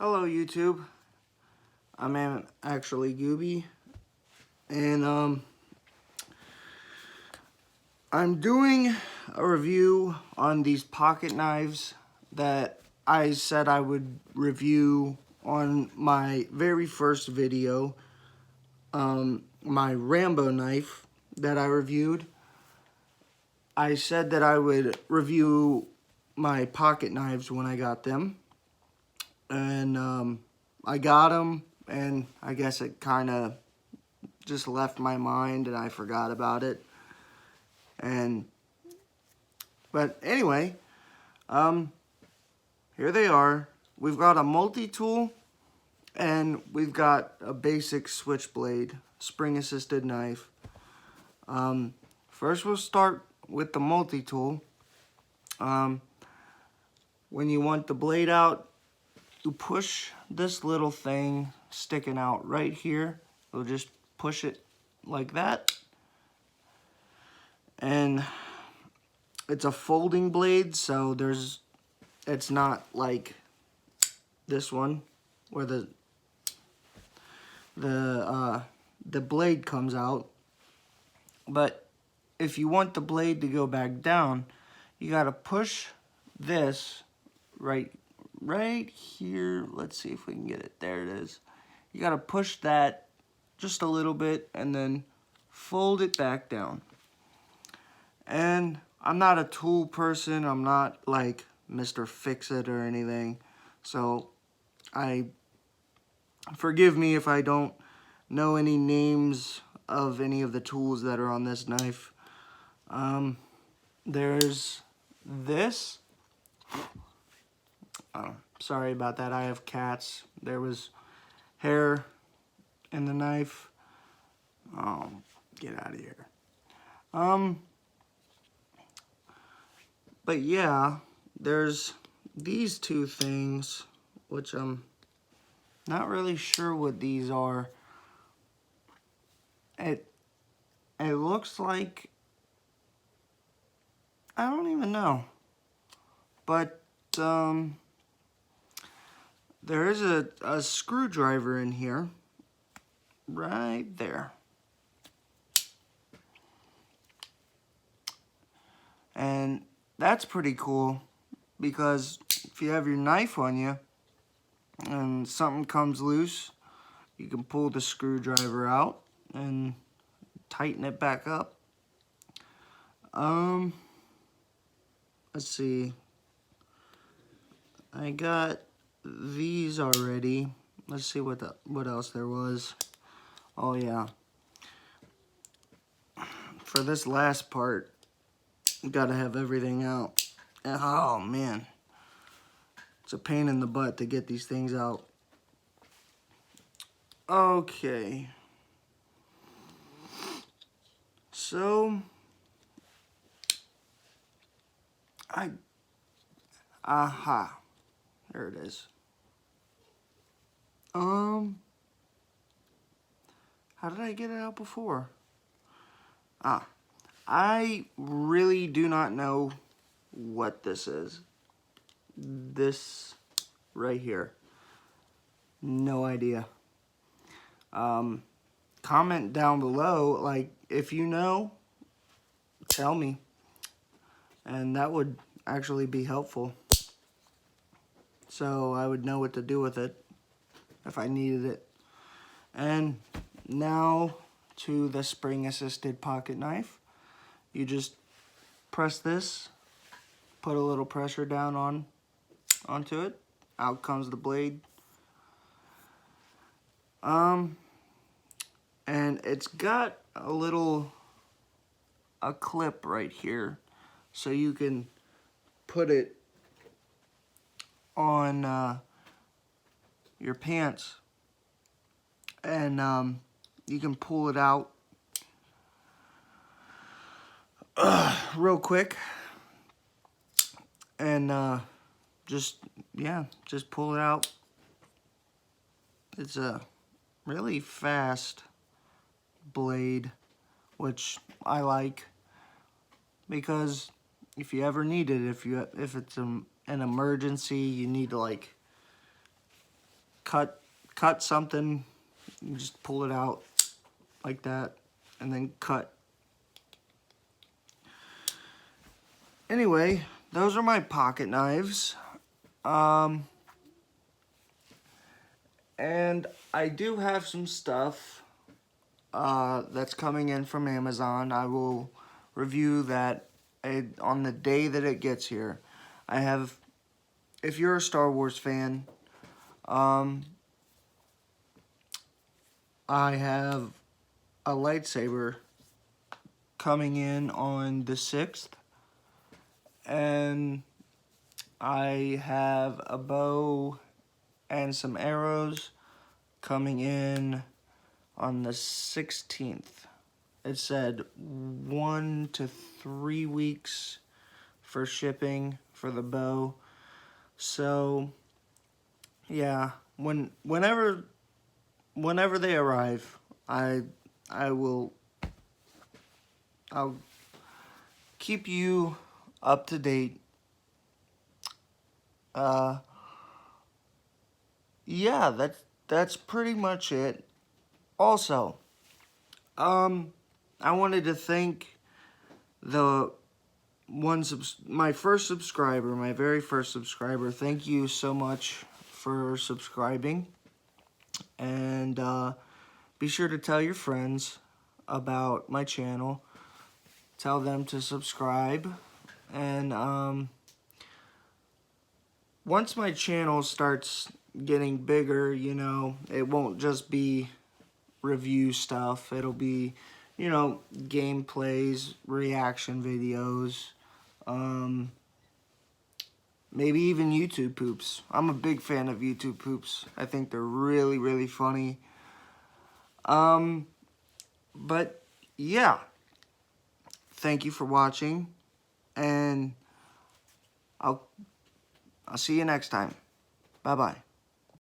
Hello YouTube, I'm actually Gooby, and I'm doing a review on these pocket knives that I said I would review on my very first video, my Rambo knife that I reviewed. I said that I would review my pocket knives when I got them, and I got them, and I guess it kind of just left my mind and I forgot about it. But anyway, here they are. We've got a multi-tool and we've got a basic switchblade spring assisted knife. First we'll start with the multi-tool. When you want the blade out, you push this little thing sticking out right here. You'll just push it like that. And it's a folding blade, so it's not like this one where the blade comes out. But if you want the blade to go back down, you gotta push this right here. Let's see if we can get it. There it is. You gotta push that just a little bit and then fold it back down. And I'm not a tool person. I'm not like Mr. Fix-It or anything. So forgive me if I don't know any names of any of the tools that are on this knife. There's this. Oh, sorry about that. I have cats. There was hair in the knife. Oh, get out of here. But yeah, there's these two things, which I'm not really sure what these are. It looks like, I don't even know. But there is a screwdriver in here, right there. And that's pretty cool, because if you have your knife on you and something comes loose, you can pull the screwdriver out and tighten it back up. Let's see. I got these already. Let's see what else there was. Oh yeah. For this last part, you gotta have everything out. And, oh man, it's a pain in the butt to get these things out. Okay. So, aha, there it is. How did I get it out before? I really do not know what this is. This right here. No idea. Comment down below, like, if you know, tell me. And that would actually be helpful. So I would know what to do with it if I needed it. And now to the spring assisted pocket knife. You just press this, put a little pressure down onto it. Out comes the blade. And it's got a clip right here, so you can put it on your pants, and you can pull it out real quick, and just pull it out. It's a really fast blade, which I like, because if you ever need it, if it's an emergency, you need to like cut something, you just pull it out like that, and then cut. Anyway, those are my pocket knives. And I do have some stuff that's coming in from Amazon. I will review that on the day that it gets here. I have, if you're a Star Wars fan, I have a lightsaber coming in on the 6th, and I have a bow and some arrows coming in on the 16th. It said 1 to 3 weeks for shipping for the bow. So yeah, whenever they arrive, I'll keep you up to date. Yeah, that's pretty much it. Also, I wanted to thank my first subscriber, my very first subscriber. Thank you so much for subscribing, and be sure to tell your friends about my channel. Tell them to subscribe, and once my channel starts getting bigger, you know, it won't just be review stuff. It'll be, you know, gameplays, reaction videos, maybe even YouTube poops. I'm a big fan of YouTube poops. I think they're really, really funny. But yeah, thank you for watching, and I'll see you next time. Bye-bye.